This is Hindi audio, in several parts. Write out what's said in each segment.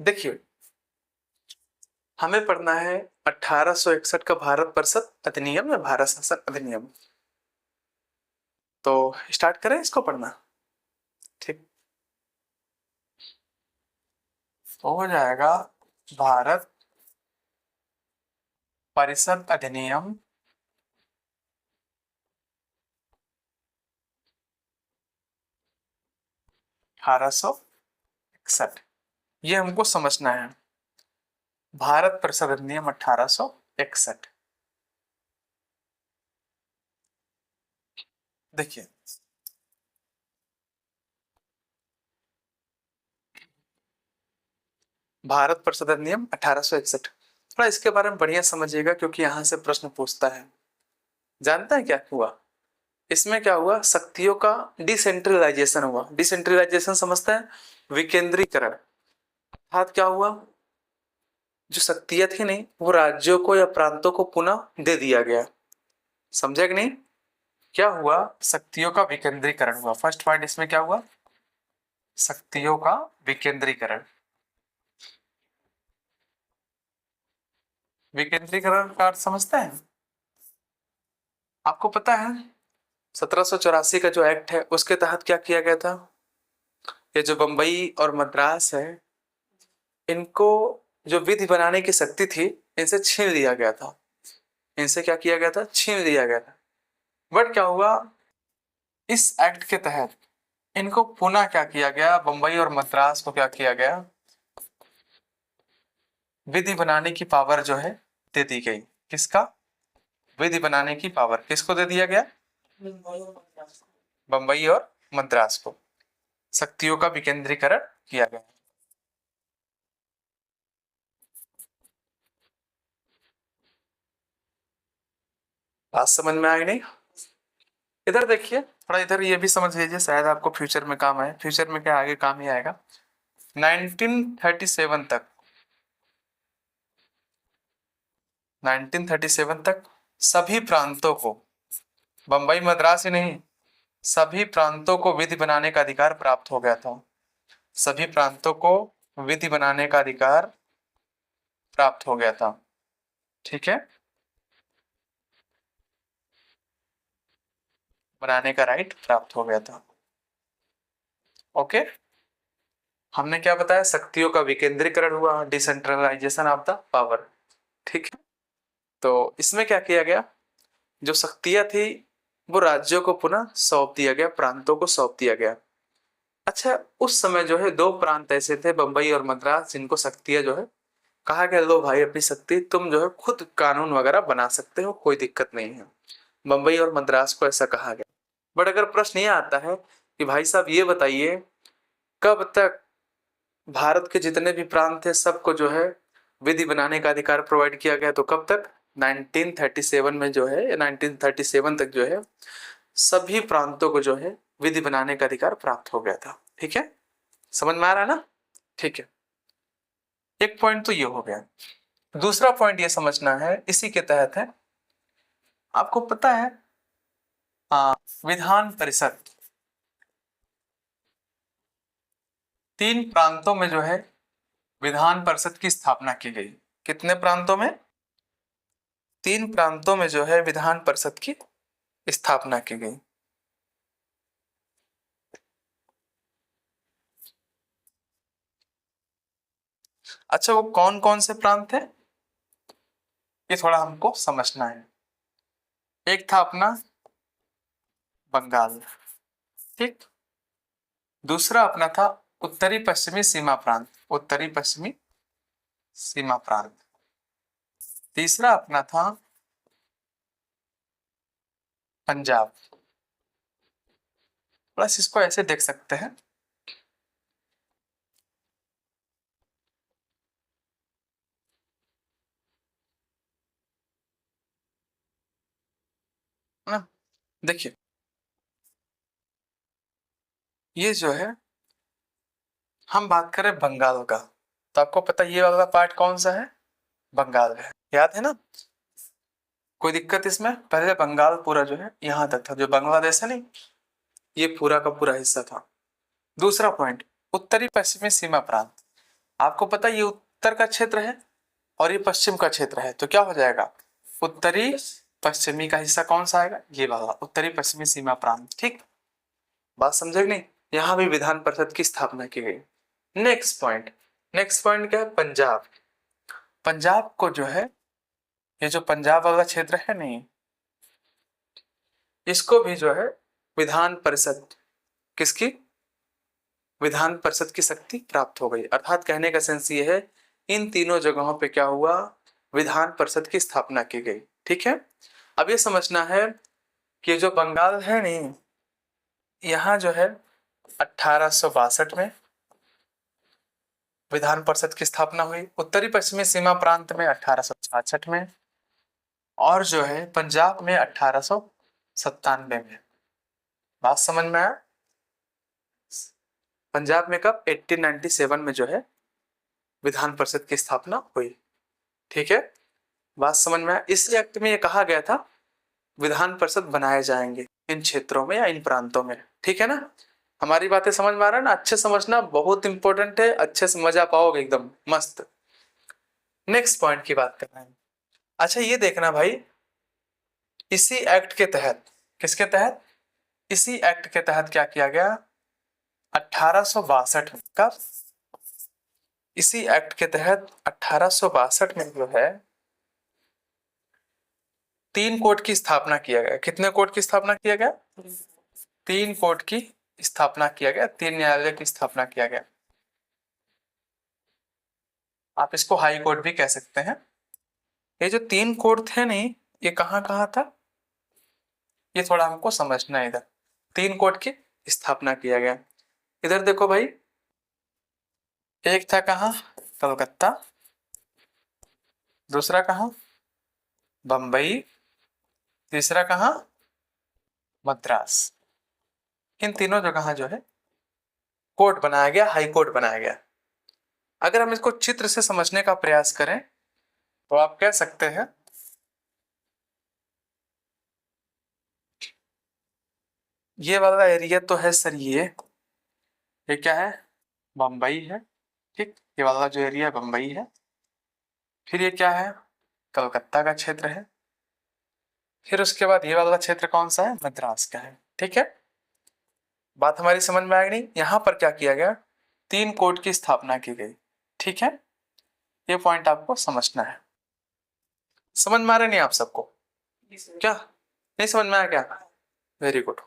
देखिए, हमें पढ़ना है 1861 का भारत परिषद अधिनियम या भारत शासन अधिनियम। तो स्टार्ट करें इसको पढ़ना। ठीक, तो हो जाएगा भारत परिषद अधिनियम 1861, ये हमको समझना है। भारत परिषद अधिनियम 1861। देखिए, भारत परिषद अधिनियम 1861, थोड़ा इसके बारे में बढ़िया समझिएगा क्योंकि यहां से प्रश्न पूछता है। जानते हैं क्या हुआ इसमें? क्या हुआ? शक्तियों का डिसेंट्रलाइजेशन हुआ। डिसेंट्रलाइजेशन समझते हैं? विकेंद्रीकरण। अर्थात क्या हुआ, जो शक्तियां थी नहीं वो राज्यों को या प्रांतों को पुनः दे दिया गया। समझे कि नहीं? क्या हुआ? शक्तियों का विकेंद्रीकरण हुआ। फर्स्ट पॉइंट इसमें क्या हुआ? शक्तियों का विकेंद्रीकरण। विकेंद्रीकरण का अर्थ समझते हैं? आपको पता है 1784 का जो एक्ट है उसके तहत क्या किया गया था? ये जो बंबई और मद्रास है, इनको जो विधि बनाने की शक्ति थी इनसे छीन लिया गया था। इनसे क्या किया गया था? छीन लिया गया था। बट क्या हुआ, इस एक्ट के तहत इनको पुनः क्या किया गया? बंबई और मद्रास को क्या किया गया? विधि बनाने की पावर जो है दे दी गई। किसका? विधि बनाने की पावर किसको दे दिया गया? बंबई और मद्रास को। शक्तियों का विकेंद्रीकरण किया गया। बात समझ में आई नहीं? इधर देखिए थोड़ा, इधर ये भी समझ लीजिए, शायद आपको फ्यूचर में काम आए। फ्यूचर में क्या, आगे काम ही आएगा। 1937 तक 1937 तक सभी प्रांतों को, बंबई मद्रास ही नहीं, सभी प्रांतों को विधि बनाने का अधिकार प्राप्त हो गया था। सभी प्रांतों को विधि बनाने का अधिकार प्राप्त हो गया था। ठीक है, बनाने का राइट प्राप्त हो गया था। ओके, हमने क्या बताया? शक्तियों का विकेंद्रीकरण हुआ, डिसेंट्रलाइजेशन ऑफ द पावर। ठीक है, तो इसमें क्या किया गया? जो शक्तियां थी वो राज्यों को पुनः सौंप दिया गया, प्रांतों को सौंप दिया गया। अच्छा, उस समय जो है दो प्रांत ऐसे थे, बंबई और मद्रास, जिनको शक्तियां जो है कहा गया, लो भाई अपनी शक्ति तुम जो है खुद कानून वगैरह बना सकते हो, कोई दिक्कत नहीं है। बंबई और मद्रास को ऐसा कहा गया। बट अगर प्रश्न ये आता है कि भाई साहब ये बताइए, कब तक भारत के जितने भी प्रांत थे सबको जो है विधि बनाने का अधिकार प्रोवाइड किया गया? तो कब तक? 1937 में जो है, 1937 तक जो है सभी प्रांतों को जो है विधि बनाने का अधिकार प्राप्त हो गया था। ठीक है, समझ में आ रहा है ना? ठीक है, एक पॉइंट तो ये हो गया। दूसरा पॉइंट ये समझना है, इसी के तहत है, आपको पता है विधान परिषद 3 प्रांतों में जो है विधान परिषद की स्थापना की गई। कितने प्रांतों में? 3 प्रांतों में जो है विधान परिषद की स्थापना की गई। अच्छा, वो कौन कौन से प्रांत थे ये थोड़ा हमको समझना है। एक था अपना बंगाल, ठीक। दूसरा अपना था उत्तरी पश्चिमी सीमा प्रांत, उत्तरी पश्चिमी सीमा प्रांत। तीसरा अपना था पंजाब। प्लस इसको ऐसे देख सकते हैं, ना? देखिए, ये जो है हम बात करें बंगाल का, तो आपको पता ये वाला पार्ट कौन सा है? बंगाल है, याद है ना? कोई दिक्कत इसमें? पहले बंगाल पूरा जो है यहां तक था, जो बांग्लादेश है नहीं, ये पूरा का पूरा हिस्सा था। दूसरा पॉइंट, उत्तरी पश्चिमी सीमा प्रांत। आपको पता है ये उत्तर का क्षेत्र है और ये पश्चिम का क्षेत्र है, तो क्या हो जाएगा, उत्तरी पश्चिमी का हिस्सा कौन सा आएगा, ये वाला उत्तरी पश्चिमी सीमा प्रांत। ठीक, बात समझे कि नहीं। यहां भी विधान परिषद की स्थापना की गई। नेक्स्ट पॉइंट क्या है, पंजाब। पंजाब को जो है, ये जो पंजाब वाला क्षेत्र है नहीं, इसको भी जो है विधान परिषद, किसकी, विधान परिषद की शक्ति प्राप्त हो गई। अर्थात कहने का सेंस ये है, इन तीनों जगहों पे क्या हुआ, विधान परिषद की स्थापना की गई। ठीक है, अब ये समझना है कि जो बंगाल है नहीं, यहाँ जो है 1862 में विधान परिषद की स्थापना हुई, उत्तरी पश्चिमी सीमा प्रांत में 1866 में, और जो है पंजाब में 1897 में। बात समझ में आया। पंजाब में कब, 1897 में जो है विधान परिषद की स्थापना हुई। ठीक है, बात समझ में आया। इस एक्ट में ये कहा गया था विधान परिषद बनाए जाएंगे इन क्षेत्रों में या इन प्रांतों में। ठीक है ना, हमारी बातें समझ में आ रहा है ना, अच्छे समझना बहुत इंपॉर्टेंट है, अच्छे से मजा पाओगे एकदम मस्त। नेक्स्ट पॉइंट की बात करना है। अच्छा ये देखना भाई, इसी एक्ट के तहत, किसके तहत, इसी एक्ट के तहत क्या किया गया, 1862 में, कब, इसी एक्ट के तहत 1862 में जो है 3 कोर्ट की स्थापना किया गया। कितने कोर्ट की स्थापना किया गया, 3 कोर्ट की स्थापना किया गया, 3 न्यायालय की स्थापना किया गया। आप इसको हाई कोर्ट भी कह सकते हैं। ये जो 3 कोर्ट थे नहीं, ये कहाँ कहाँ था, ये थोड़ा हमको समझना है। इधर 3 कोर्ट की स्थापना किया गया। इधर देखो भाई, एक था कहाँ, कलकत्ता, दूसरा कहाँ, बंबई, तीसरा कहाँ, मद्रास। इन तीनों जगह जो है कोर्ट बनाया गया, हाई कोर्ट बनाया गया। अगर हम इसको चित्र से समझने का प्रयास करें तो आप कह सकते हैं ये वाला एरिया तो है सर, ये क्या है, बम्बई है। ठीक, ये वाला जो एरिया बम्बई है। फिर ये क्या है, कलकत्ता का क्षेत्र है। फिर उसके बाद ये वाला क्षेत्र कौन सा है, मद्रास का है। ठीक है, बात हमारी समझ में आ गई। यहाँ पर क्या किया गया, 3 कोर्ट की स्थापना की गई। ठीक है, ये पॉइंट आपको समझना है। समझ में आ रहा नहीं आप सबको, क्या नहीं समझ में आया क्या, वेरी गुड।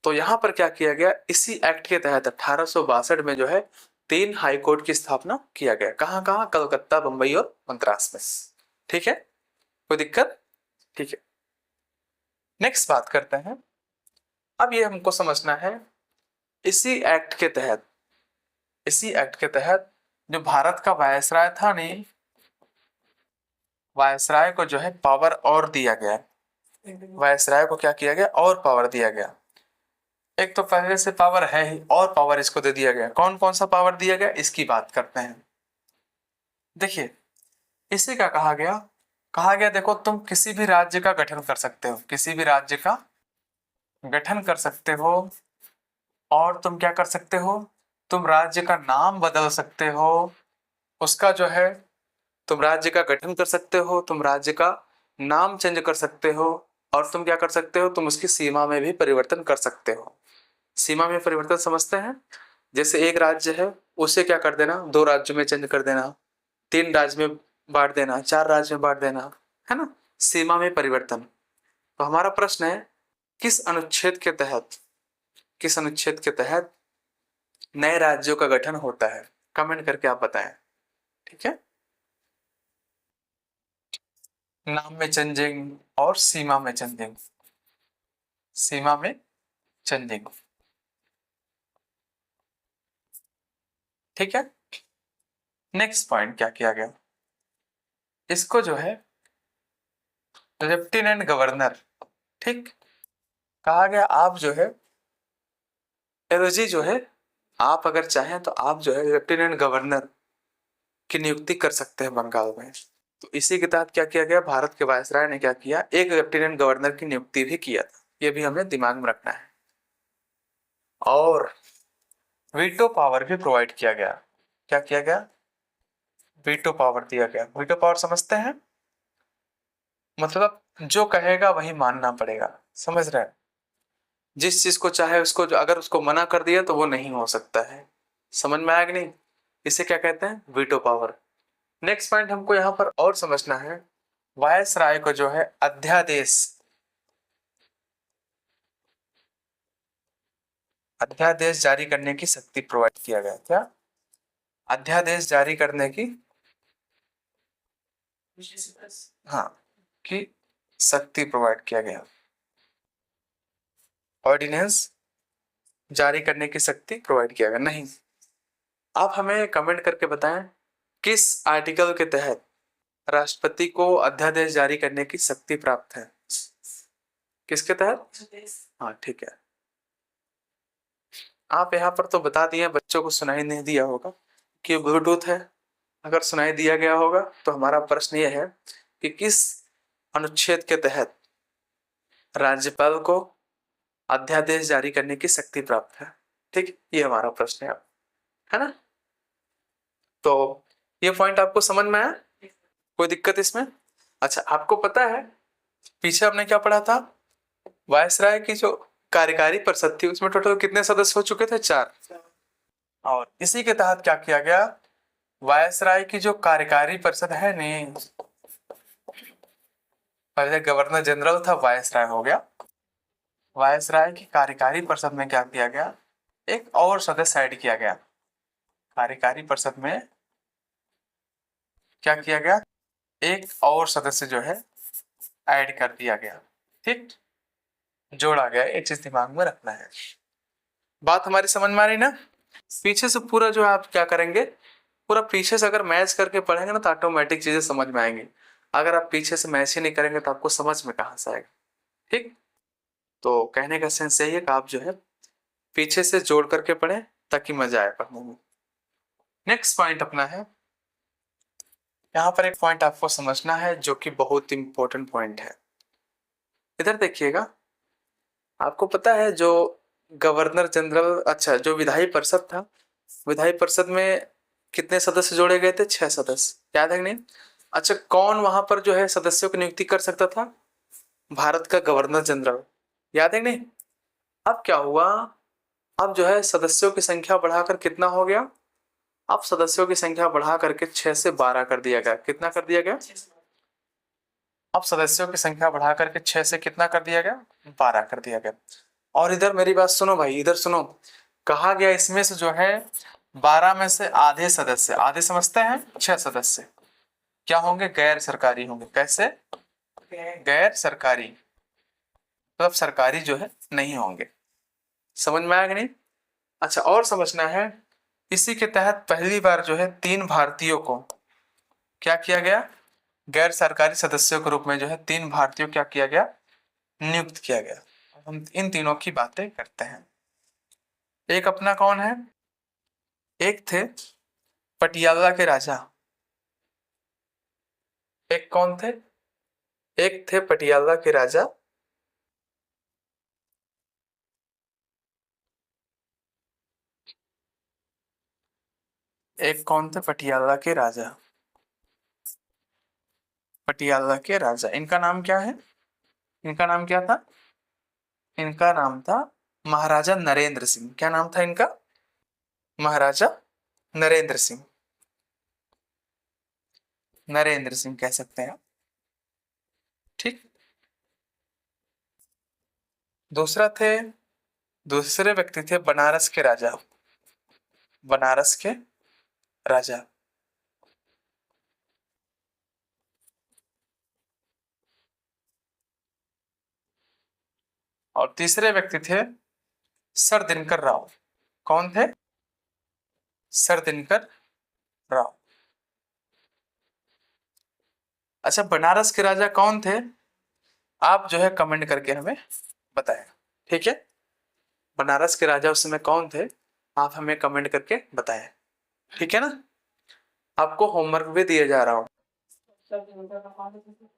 तो यहाँ पर क्या किया गया, इसी एक्ट के तहत 1862 में जो है 3 हाई कोर्ट की स्थापना किया गया। कहाँ कहाँ, कलकत्ता, बंबई और मद्रास में। ठीक है, कोई दिक्कत, ठीक है। नेक्स्ट बात करते हैं। अब ये हमको समझना है, इसी एक्ट के तहत, इसी एक्ट के तहत जो भारत का वायसराय था नहीं, वायसराय को जो है पावर और दिया गया। वायसराय को क्या किया गया, और पावर दिया गया। एक तो पहले से पावर है ही, और पावर इसको दे दिया गया। कौन कौन सा पावर दिया गया, इसकी बात करते हैं। देखिए, इसे क्या कहा गया, कहा गया देखो तुम किसी भी राज्य का गठन कर सकते हो, किसी भी राज्य का गठन कर सकते हो, और तुम क्या कर सकते हो, तुम राज्य का नाम बदल सकते हो। उसका जो है, तुम राज्य का गठन कर सकते हो, तुम राज्य का नाम चेंज कर सकते हो, और तुम क्या कर सकते हो, तुम उसकी सीमा में भी परिवर्तन कर सकते हो। सीमा में परिवर्तन समझते हैं, जैसे एक राज्य है उसे क्या कर देना, 2 राज्यों में चेंज कर देना, 3 राज्य में बांट देना, 4 राज्य में बांट देना, है ना, सीमा में परिवर्तन। तो हमारा प्रश्न है, किस अनुच्छेद के तहत, किस अनुच्छेद के तहत नए राज्यों का गठन होता है, कमेंट करके आप बताएं। ठीक है, नाम में चेंजिंग और सीमा में चेंजिंग, सीमा में चेंजिंग। ठीक है, नेक्स्ट पॉइंट क्या किया गया, इसको जो है लेफ्टिनेंट गवर्नर, ठीक, कहा गया आप जो है एलजी जो है, आप अगर चाहें तो आप जो है लेफ्टिनेंट गवर्नर की नियुक्ति कर सकते हैं बंगाल में। तो इसी के तहत क्या किया गया, भारत के वायसराय ने क्या किया, एक लेफ्टिनेंट गवर्नर की नियुक्ति भी किया था। ये भी हमें दिमाग में रखना है। और वीटो पावर भी प्रोवाइड किया गया। क्या किया गया, वीटो पावर दिया गया। वीटो पावर समझते हैं, मतलब जो कहेगा वही मानना पड़ेगा, समझ रहे हैं? जिस चीज को चाहे उसको, अगर उसको मना कर दिया तो वो नहीं हो सकता है। समझ में आया कि नहीं? इसे क्या कहते हैं? Veto power. नेक्स्ट पॉइंट हमको यहाँ पर और समझना है, वायसराय को जो है अध्यादेश, अध्यादेश जारी करने की शक्ति प्रोवाइड किया गया। क्या? अध्यादेश जारी करने की, हाँ, की शक्ति प्रोवाइड किया गया। ऑर्डिनेंस जारी करने की शक्ति प्रोवाइड किया गया। नहीं, आप हमें कमेंट करके बताएं किस आर्टिकल के तहत राष्ट्रपति को अध्यादेश जारी करने की शक्ति प्राप्त है। किसके तहत? हाँ ठीक है, आप यहाँ पर तो बता दिए, बच्चों को सुनाई नहीं दिया होगा कि ब्लूटूथ है। अगर सुनाई दिया गया होगा तो हमारा प्रश्न ये है कि किस अनुच्छेद के तहत राज्यपाल को अध्यादेश जारी करने की शक्ति प्राप्त है। ठीक, ये हमारा प्रश्न है ना? तो ये पॉइंट आपको समझ में आया? कोई दिक्कत इसमें? अच्छा, आपको पता है पीछे हमने क्या पढ़ा था? वायसराय की जो कार्यकारी परिषद थी उसमें टोटल कितने सदस्य हो चुके थे? 4। और इसी के तहत क्या किया गया? वायसराय की जो कार्यकारी परिषद है, नहीं, पहले गवर्नर जनरल था, वायसराय हो गया। वायसराय की कार्यकारी परिषद में क्या किया गया? एक और सदस्य ऐड किया गया। कार्यकारी परिषद में क्या किया गया? एक और सदस्य जो है ऐड कर दिया गया। ठीक, जोड़ा गया। एक चीज दिमाग में रखना है। बात हमारी समझ में आ रही ना? पीछे से पूरा जो है आप क्या करेंगे, पूरा पीछे से अगर मैच करके पढ़ेंगे ना तो ऑटोमेटिक चीजें समझ में आएंगी। अगर आप पीछे से मैच ही नहीं करेंगे तो आपको समझ में कहां से आएगा। ठीक, तो कहने का सेंस यही है कि आप जो है पीछे से जोड़ करके पढ़ें ताकि मजा आए पढ़ने में। नेक्स्ट पॉइंट अपना है, यहाँ पर एक पॉइंट आपको समझना है जो कि बहुत इंपॉर्टेंट पॉइंट है। इधर देखिएगा, आपको पता है जो गवर्नर जनरल, अच्छा, जो विधायी परिषद था, विधायी परिषद में कितने सदस्य जोड़े गए थे? 6 सदस्य। याद है कि नहीं? अच्छा, कौन वहां पर जो है सदस्यों की नियुक्ति कर सकता था? भारत का गवर्नर जनरल। याद है कि नहीं? अब क्या हुआ? अब जो है सदस्यों की संख्या बढ़ाकर कितना हो गया? अब सदस्यों की संख्या बढ़ा करके 6 से 12 कर दिया गया। कितना कर दिया गया? अब सदस्यों की संख्या बढ़ा करके 6 से कितना कर दिया गया? 12 कर दिया गया। और इधर मेरी बात सुनो भाई, इधर सुनो, कहा गया इसमें से जो है 12 में से आधे सदस्य, आधे समझते हैं, 6 सदस्य क्या होंगे? गैर सरकारी होंगे। कैसे? गैर सरकारी, मतलब सरकारी जो है नहीं होंगे। समझ में आया कि नहीं? अच्छा, और समझना है, इसी के तहत पहली बार जो है 3 भारतीयों को क्या किया गया? गैर सरकारी सदस्यों के रूप में जो है 3 भारतीयों क्या किया गया? नियुक्त किया गया। हम इन तीनों की बातें करते हैं। एक अपना कौन है? एक थे पटियाला के राजा। एक कौन थे? एक थे पटियाला के राजा। एक कौन थे? पटियाला के राजा। पटियाला के राजा, इनका नाम क्या है? इनका नाम क्या था? इनका नाम था महाराजा नरेंद्र सिंह। क्या नाम था इनका? महाराजा नरेंद्र सिंह। नरेंद्र सिंह कह सकते हैं। ठीक, दूसरा थे, दूसरे व्यक्ति थे बनारस के राजा। बनारस के राजा। और तीसरे व्यक्ति थे सर दिनकर राव। कौन थे? सर दिनकर राव। अच्छा, बनारस के राजा कौन थे? आप जो है कमेंट करके हमें बताएं। ठीक है, बनारस के राजा उस समय कौन थे? आप हमें कमेंट करके बताएं। ठीक है ना? आपको होमवर्क भी दिया जा रहा हूं।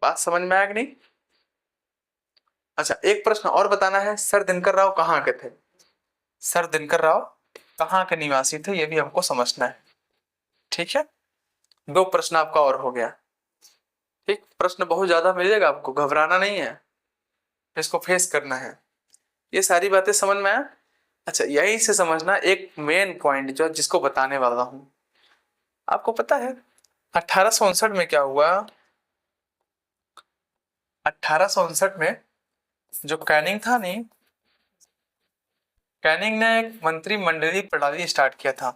बात समझ में आया कि नहीं? अच्छा, एक प्रश्न और बताना है, सर दिनकर राव कहाँ के थे? सर दिनकर राव कहाँ के निवासी थे? ये भी हमको समझना है। ठीक है, 2 प्रश्न आपका और हो गया। ठीक, प्रश्न बहुत ज्यादा मिलेगा आपको, घबराना नहीं है, इसको फेस करना है। ये सारी बातें समझ में आया? अच्छा, यही से समझना एक मेन पॉइंट जो जिसको बताने वाला हूं। आपको पता है 1859 में क्या हुआ? 1859 में जो कैनिंग था नहीं, कैनिंग ने एक मंत्रिमंडलीय प्रणाली स्टार्ट किया था।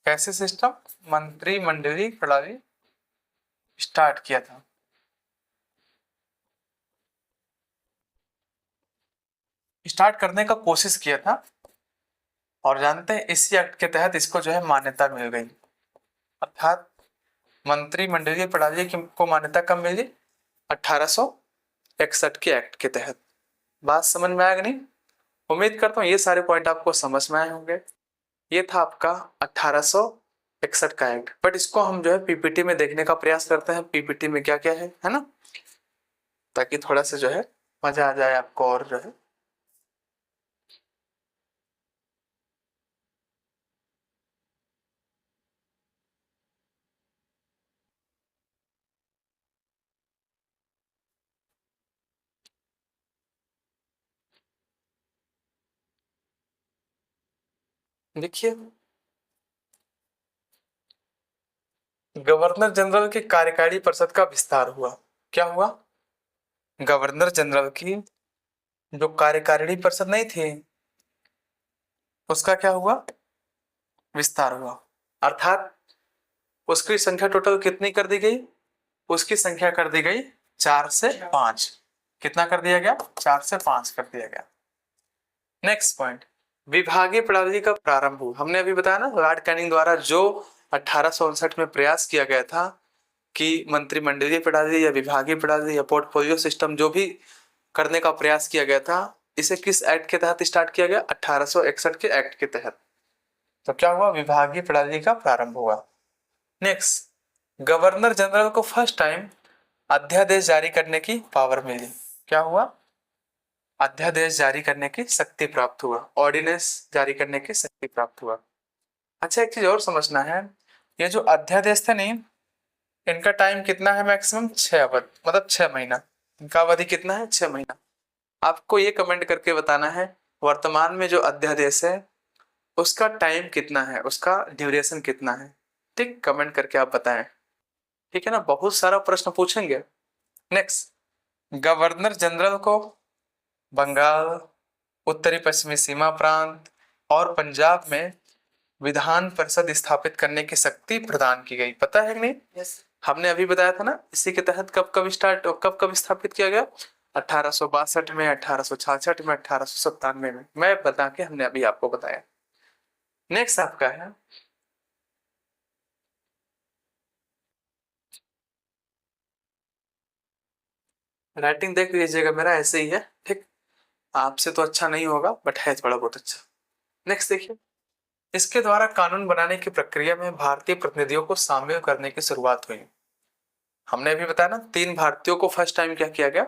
कैसे सिस्टम? मंत्रिमंडलीय प्रणाली स्टार्ट किया था। स्टार्ट करने का कोशिश किया था, और जानते हैं इसी एक्ट के तहत इसको जो है मान्यता मिल गई। अर्थात मंत्रिमंडलीय प्रणाली को मान्यता कब मिली? 1861 के एक्ट के तहत। बात समझ में आया कि नहीं? उम्मीद करता हूँ ये सारे पॉइंट आपको समझ में आए होंगे। ये था आपका 1861 का एक्ट, बट इसको हम जो है पीपीटी में देखने का प्रयास करते हैं, पीपीटी में क्या क्या है ना, ताकि थोड़ा सा जो है मजा आ जाए आपको। और जो है देखिए, गवर्नर जनरल की कार्यकारी परिषद का विस्तार हुआ। क्या हुआ? गवर्नर जनरल की जो कार्यकारिणी परिषद नहीं थी, उसका क्या हुआ? विस्तार हुआ। अर्थात उसकी संख्या टोटल कितनी कर दी गई? उसकी संख्या कर दी गई 4 से 5। कितना कर दिया गया? 4 से 5 कर दिया गया। नेक्स्ट पॉइंट, विभागीय प्रणाली का प्रारंभ हुआ। हमने अभी बताया ना, लॉर्ड कैनिंग द्वारा जो 1859 में प्रयास किया गया था कि मंत्रिमंडलीय प्रणाली या विभागीय प्रणाली या पोर्टफोलियो सिस्टम जो भी करने का प्रयास किया गया था, इसे किस एक्ट के तहत स्टार्ट किया गया? 1861 के एक्ट के तहत। तो क्या हुआ? विभागीय प्रणाली का प्रारंभ हुआ। नेक्स्ट, गवर्नर जनरल को फर्स्ट टाइम अध्यादेश जारी करने की पावर मिली। क्या हुआ? अध्यादेश जारी करने की शक्ति प्राप्त हुआ, ऑर्डिनेंस जारी करने की शक्ति प्राप्त हुआ। अच्छा, एक चीज और समझना है, ये जो अध्यादेश थे नहीं, इनका टाइम कितना है? मैक्सिमम 6 अवधि, मतलब 6 महीना। इनका अवधि कितना है? 6 महीना। आपको ये कमेंट करके बताना है वर्तमान में जो अध्यादेश है उसका टाइम कितना है, उसका ड्यूरेशन कितना है। ठीक, कमेंट करके आप बताएं। ठीक है ना, बहुत सारा प्रश्न पूछेंगे। नेक्स्ट, गवर्नर जनरल को बंगाल, उत्तरी पश्चिमी सीमा प्रांत और पंजाब में विधान परिषद स्थापित करने की शक्ति प्रदान की गई। पता है कि नहीं? yes. हमने अभी बताया था ना, इसी के तहत कब कब स्थापित किया गया? 1862 में, 1866 में, 1897 में। मैं बता के हमने अभी आपको बताया। नेक्स्ट आपका है राइटिंग, देख लीजिएगा मेरा ऐसे ही है। ठीक, आपसे तो अच्छा नहीं होगा बट है थोड़ा बहुत अच्छा। नेक्स्ट देखिए, इसके द्वारा कानून बनाने की प्रक्रिया में भारतीय प्रतिनिधियों को शामिल करने की शुरुआत हुई। हमने अभी बताया ना, 3 भारतीयों को फर्स्ट टाइम क्या किया गया?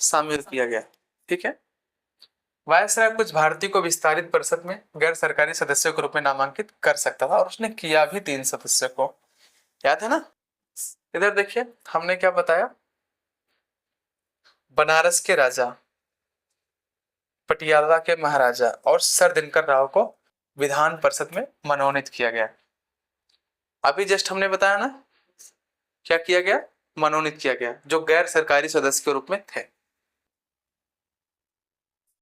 शामिल किया गया। ठीक है, वायसराय कुछ भारतीयों को विस्तारित परिषद में गैर सरकारी सदस्यों के रूप में नामांकित कर सकता था, और उसने किया भी 3 सदस्यों को। याद है ना? इधर देखिए, हमने क्या बताया? बनारस के राजा, पटियाला के महाराजा और सर दिनकर राव को विधान परिषद में मनोनीत किया गया। अभी जस्ट हमने बताया ना, क्या किया गया? मनोनीत किया गया, जो गैर सरकारी सदस्य के रूप में थे।